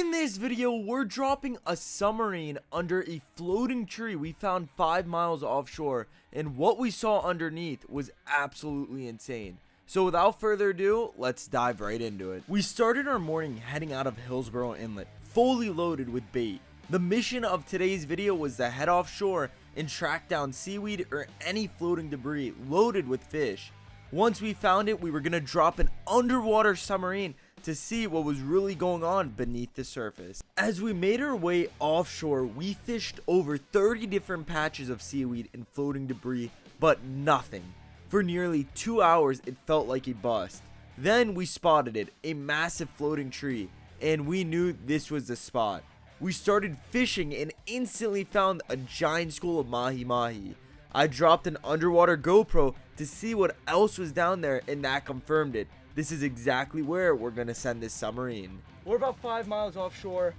In this video, we're dropping a submarine under a floating tree we found 5 miles offshore, and what we saw underneath was absolutely insane. So without further ado, let's dive right into it. We started our morning heading out of Hillsboro Inlet, fully loaded with bait. The mission of today's video was to head offshore and track down seaweed or any floating debris loaded with fish. Once we found it, we were going to drop an underwater submarine to see what was really going on beneath the surface. As we made our way offshore, we fished over 30 different patches of seaweed and floating debris, but nothing. For nearly 2 hours, it felt like a bust. Then we spotted it, a massive floating tree, and we knew this was the spot. We started fishing and instantly found a giant school of mahi-mahi. I dropped an underwater GoPro to see what else was down there, and that confirmed it. This is exactly where we're going to send this submarine. We're about 5 miles offshore.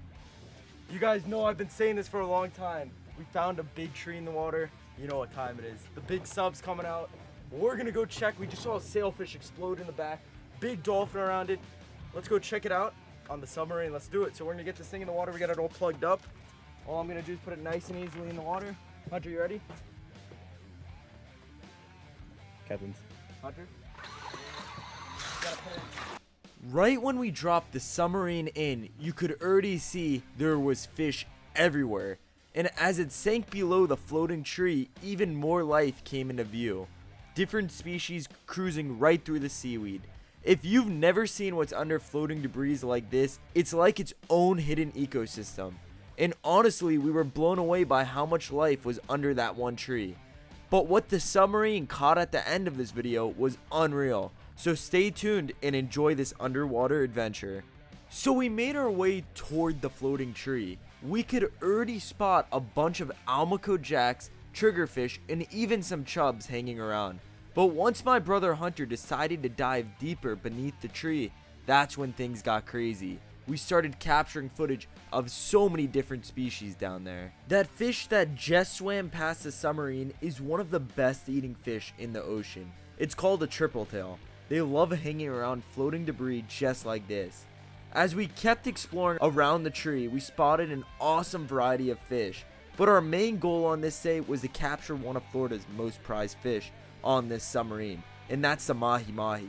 You guys know I've been saying this for a long time. We found a big tree in the water. You know what time it is. The big sub's coming out. We're going to go check. We just saw a sailfish explode in the back. Big dolphin around it. Let's go check it out on the submarine. Let's do it. So we're going to get this thing in the water. We got it all plugged up. All I'm going to do is put it nice and easily in the water. Hunter, you ready? Captains. Hunter? Right when we dropped the submarine in, you could already see there was fish everywhere. And as it sank below the floating tree, even more life came into view. Different species cruising right through the seaweed. If you've never seen what's under floating debris like this, it's like its own hidden ecosystem. And honestly, we were blown away by how much life was under that one tree. But what the submarine caught at the end of this video was unreal. So stay tuned and enjoy this underwater adventure. So we made our way toward the floating tree. We could already spot a bunch of almaco jacks, triggerfish, and even some chubs hanging around. But once my brother Hunter decided to dive deeper beneath the tree, that's when things got crazy. We started capturing footage of so many different species down there. That fish that just swam past the submarine is one of the best eating fish in the ocean. It's called a tripletail. They love hanging around floating debris just like this. As we kept exploring around the tree, we spotted an awesome variety of fish. But our main goal on this day was to capture one of Florida's most prized fish on this submarine, and that's the mahi-mahi.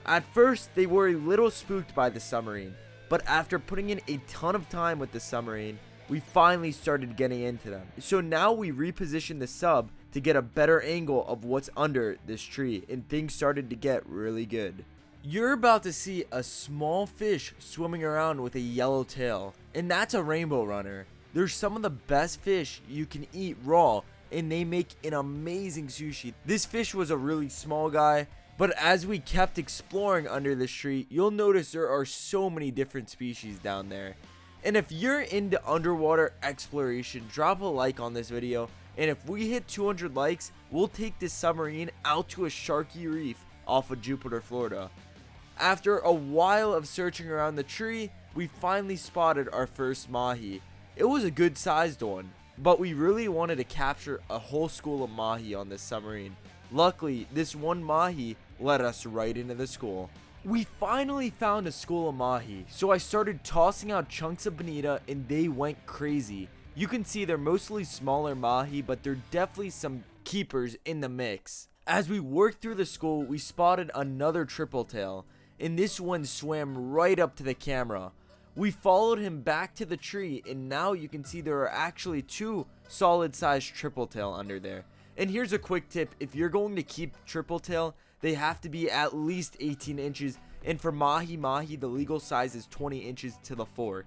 At first, they were a little spooked by the submarine, but after putting in a ton of time with the submarine, we finally started getting into them. So now we repositioned the sub to get a better angle of what's under this tree, and things started to get really good. You're about to see a small fish swimming around with a yellow tail, and that's a rainbow runner. They're some of the best fish you can eat raw, and they make an amazing sushi. This fish was a really small guy, but as we kept exploring under this tree, you'll notice there are so many different species down there. And if you're into underwater exploration, drop a like on this video, and if we hit 200 likes, we'll take this submarine out to a sharky reef off of Jupiter, Florida. After a while of searching around the tree, we finally spotted our first mahi. It was a good sized one, but we really wanted to capture a whole school of mahi on this submarine. Luckily, this one mahi led us right into the school. We finally found a school of mahi, so I started tossing out chunks of bonita and they went crazy. You can see they're mostly smaller mahi, but there are definitely some keepers in the mix. As we worked through the school, we spotted another tripletail, and this one swam right up to the camera. We followed him back to the tree, and now you can see there are actually 2 solid-sized tripletail under there. And here's a quick tip: if you're going to keep tripletail, they have to be at least 18 inches, and for mahi-mahi, the legal size is 20 inches to the fork.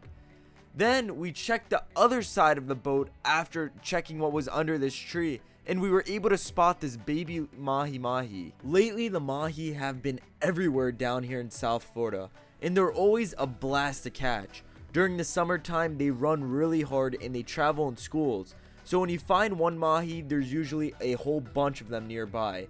Then we checked the other side of the boat after checking what was under this tree, and we were able to spot this baby mahi-mahi. Lately, the mahi have been everywhere down here in South Florida, and they're always a blast to catch. During the summertime, they run really hard and they travel in schools. So when you find one mahi, there's usually a whole bunch of them nearby.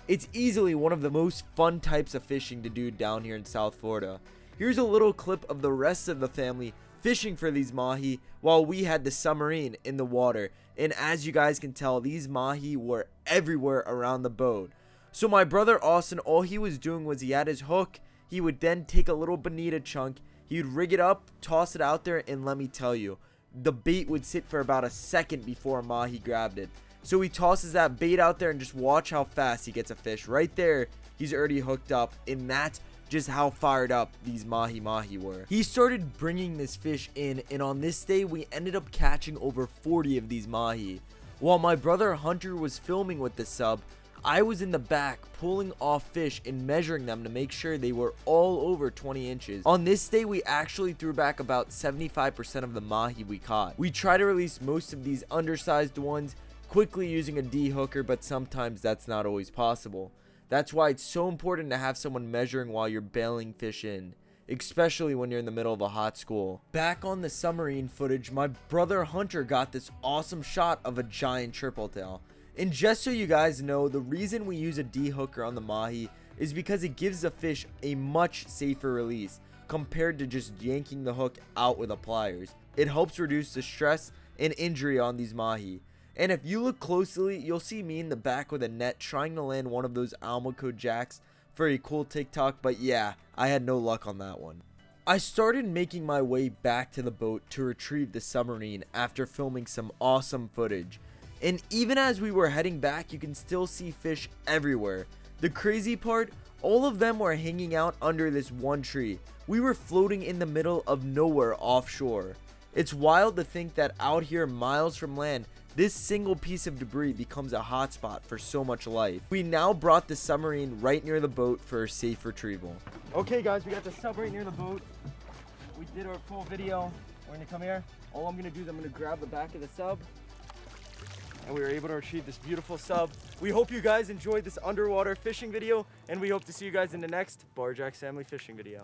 It's easily one of the most fun types of fishing to do down here in South Florida. Here's a little clip of the rest of the family fishing for these mahi while we had the submarine in the water. And as you guys can tell, these mahi were everywhere around the boat. So my brother Austin, all he was doing was he had his hook. He would then take a little bonita chunk, He would rig it up, toss it out there, and let me tell you, the bait would sit for about a second before a mahi grabbed it. So he tosses that bait out there and just watch how fast he gets a fish. Right there, he's already hooked up, and that's just how fired up these mahi were. He started bringing this fish in, and on this day, we ended up catching over 40 of these mahi. While my brother Hunter was filming with the sub, I was in the back pulling off fish and measuring them to make sure they were all over 20 inches. On this day, we actually threw back about 75% of the mahi we caught. We try to release most of these undersized ones quickly using a D-hooker, but sometimes that's not always possible. That's why it's so important to have someone measuring while you're bailing fish in, especially when you're in the middle of a hot school. Back on the submarine footage, my brother Hunter got this awesome shot of a giant tripletail. And just so you guys know, the reason we use a D-hooker on the mahi is because it gives the fish a much safer release compared to just yanking the hook out with the pliers. It helps reduce the stress and injury on these mahi. And if you look closely, you'll see me in the back with a net trying to land one of those Almaco jacks for a cool TikTok, but yeah, I had no luck on that one. I started making my way back to the boat to retrieve the submarine after filming some awesome footage. And even as we were heading back, you can still see fish everywhere. The crazy part, all of them were hanging out under this one tree. We were floating in the middle of nowhere offshore. It's wild to think that out here miles from land, this single piece of debris becomes a hotspot for so much life. We now brought the submarine right near the boat for a safe retrieval. Okay guys, we got the sub right near the boat. We did our full video. We're gonna come here. All I'm gonna do is I'm gonna grab the back of the sub, and we were able to retrieve this beautiful sub. We hope you guys enjoyed this underwater fishing video, and we hope to see you guys in the next Barjack's Family Fishing video.